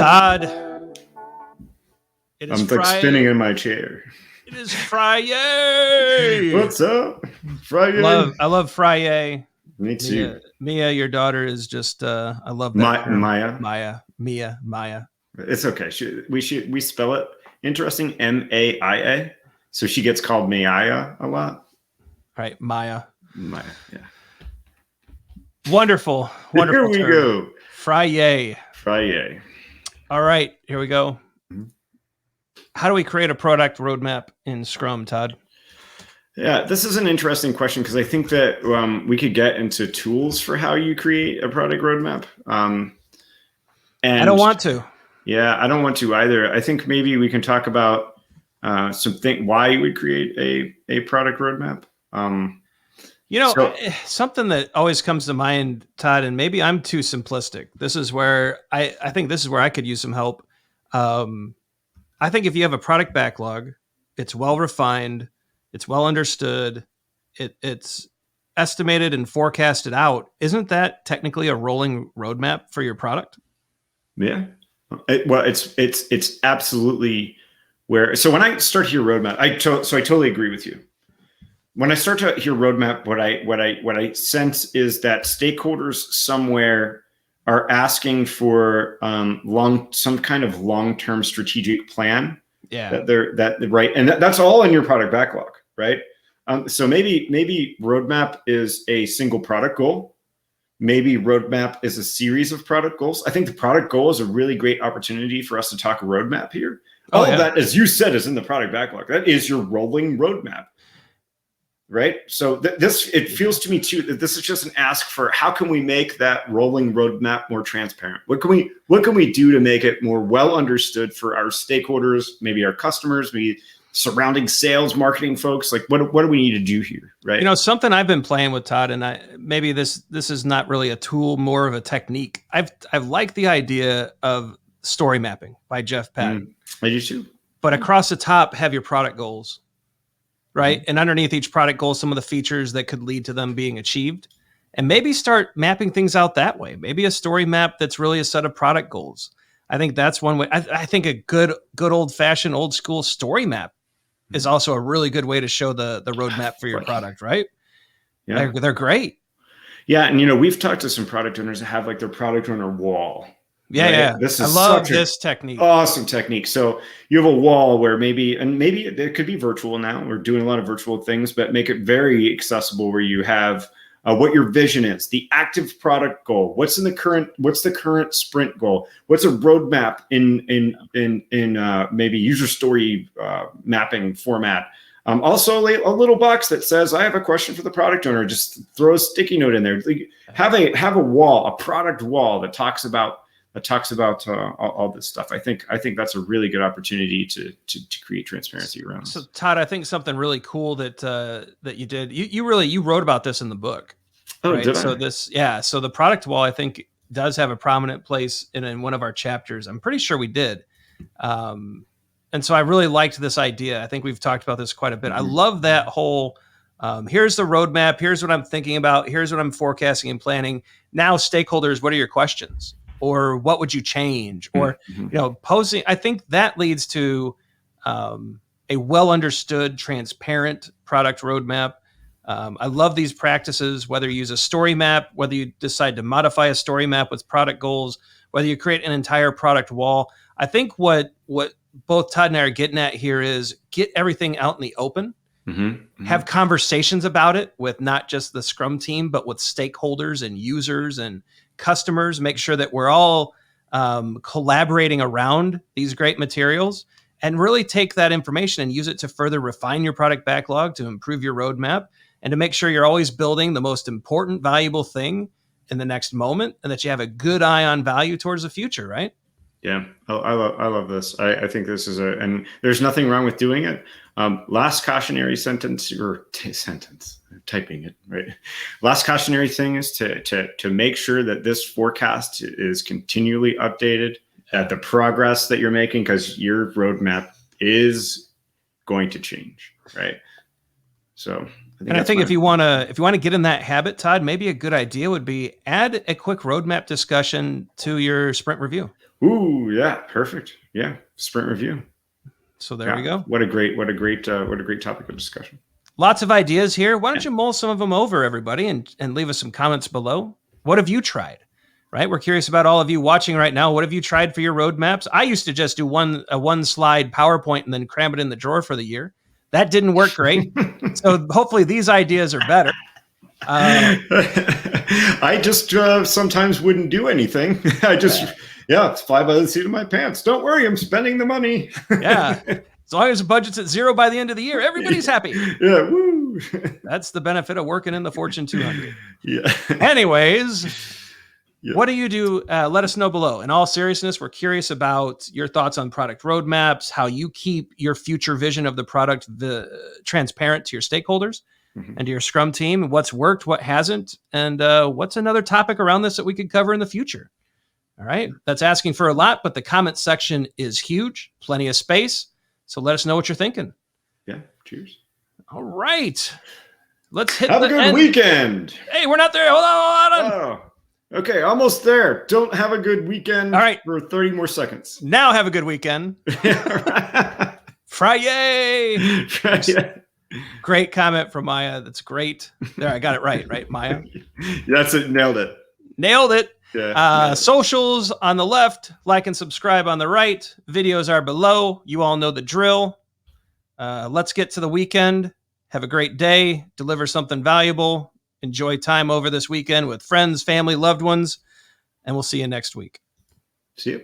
Todd, it is I'm like Friday. spinning in my chair. It is Friday. What's up? Friday. I love Friday. Me too. Mia, your daughter is just I love that term. Maya. It's okay. We spell it interesting, Maia. So she gets called Maya a lot. Right, Maya. Yeah. Wonderful. Here we term. go. Friday. All right, here we go. How do we create a product roadmap in Scrum, Todd? Yeah, this is an interesting question because I think that we could get into tools for how you create a product roadmap. And I don't want to. Yeah, I don't want to either. I think maybe we can talk about why you would create a product roadmap. Something that always comes to mind, Todd, and maybe I'm too simplistic. This is where I think this is where I could use some help. I think if you have a product backlog, it's well refined, it's well understood, it's estimated and forecasted out. Isn't that technically a rolling roadmap for your product? Yeah. It's absolutely where. So when I start to hear roadmap, I totally agree with you. When I start to hear roadmap, what I sense is that stakeholders somewhere are asking for some kind of long-term strategic plan. Yeah. Right, and that's all in your product backlog, right? So maybe roadmap is a single product goal. Maybe roadmap is a series of product goals. I think the product goal is a really great opportunity for us to talk roadmap here. All of that, as you said, is in the product backlog. That is your rolling roadmap. Right. So it feels to me too that this is just an ask for how can we make that rolling roadmap more transparent? What can we do to make it more well understood for our stakeholders, maybe our customers, maybe surrounding sales, marketing folks? Like what do we need to do here? Right. Something I've been playing with, Todd, and maybe this is not really a tool, more of a technique. I've liked the idea of story mapping by Jeff Patton. I do too. But across the top, have your product goals. Right. And underneath each product goal, some of the features that could lead to them being achieved, and maybe start mapping things out that way. Maybe a story map that's really a set of product goals. I think that's one way. I think a good old fashioned old school story map is also a really good way to show the roadmap for your product. Right. Yeah. They're great. Yeah. And, we've talked to some product owners that have like their product owner wall. Yeah, right? I love this technique. Awesome technique. So you have a wall where maybe it could be virtual now. We're doing a lot of virtual things, but make it very accessible where you have what your vision is, the active product goal. What's the current sprint goal? What's a roadmap in maybe user story mapping format? Also a little box that says, I have a question for the product owner. Just throw a sticky note in there. Have a wall, a product wall that talks about all this stuff. I think that's a really good opportunity to create transparency around. So Todd, I think something really cool that you did. You wrote about this in the book. Oh, right? Did I? So the product wall, I think, does have a prominent place in one of our chapters. I'm pretty sure we did. And so I really liked this idea. I think we've talked about this quite a bit. I love that whole, here's the roadmap. Here's what I'm thinking about. Here's what I'm forecasting and planning. Now, stakeholders, what are your questions? Or what would you change? Or, posing. I think that leads to a well understood, transparent product roadmap. I love these practices, whether you use a story map, whether you decide to modify a story map with product goals, whether you create an entire product wall. I think what both Todd and I are getting at here is get everything out in the open, have conversations about it with not just the Scrum team, but with stakeholders and users and customers, make sure that we're all collaborating around these great materials, and really take that information and use it to further refine your product backlog, to improve your roadmap, and to make sure you're always building the most important, valuable thing in the next moment, and that you have a good eye on value towards the future, right? Yeah, I love this. I think this is and there's nothing wrong with doing it. Last cautionary sentence, typing it, right? Last cautionary thing is to make sure that this forecast is continually updated at the progress that you're making, because your roadmap is going to change, right? So I think if you want to get in that habit, Todd, maybe a good idea would be add a quick roadmap discussion to your sprint review. Ooh, yeah, perfect. Yeah, sprint review. So there we go. What a great topic of discussion. Lots of ideas here. Why don't you mull some of them over, everybody, and leave us some comments below. What have you tried? Right? We're curious about all of you watching right now. What have you tried for your roadmaps? I used to just do a one slide PowerPoint and then cram it in the drawer for the year. That didn't work great. So hopefully these ideas are better. I just sometimes wouldn't do anything. I just, fly by the seat of my pants. Don't worry, I'm spending the money. Yeah. As long as the budget's at zero by the end of the year, everybody's happy. Yeah, woo. That's the benefit of working in the Fortune 200. Yeah. Anyways, what do you do? Let us know below. In all seriousness, we're curious about your thoughts on product roadmaps, how you keep your future vision of the product transparent to your stakeholders and to your Scrum team, what's worked, what hasn't, and what's another topic around this that we could cover in the future. All right. That's asking for a lot, but the comment section is huge, plenty of space. So let us know what you're thinking. Yeah. Cheers. All right. Let's hit Have a good weekend. Hey, we're not there. Hold on. Oh, okay. Almost there. Don't have a good weekend. All right. For 30 more seconds. Now have a good weekend. Friday. Great comment from Maya. That's great. There, I got it right, Maya? That's it. Nailed it. Nailed it. Yeah. Socials on the left, like and subscribe on the right. Videos are below. You all know the drill. Let's get to the weekend. Have a great day. Deliver something valuable. Enjoy time over this weekend with friends, family, loved ones. And we'll see you next week. See you.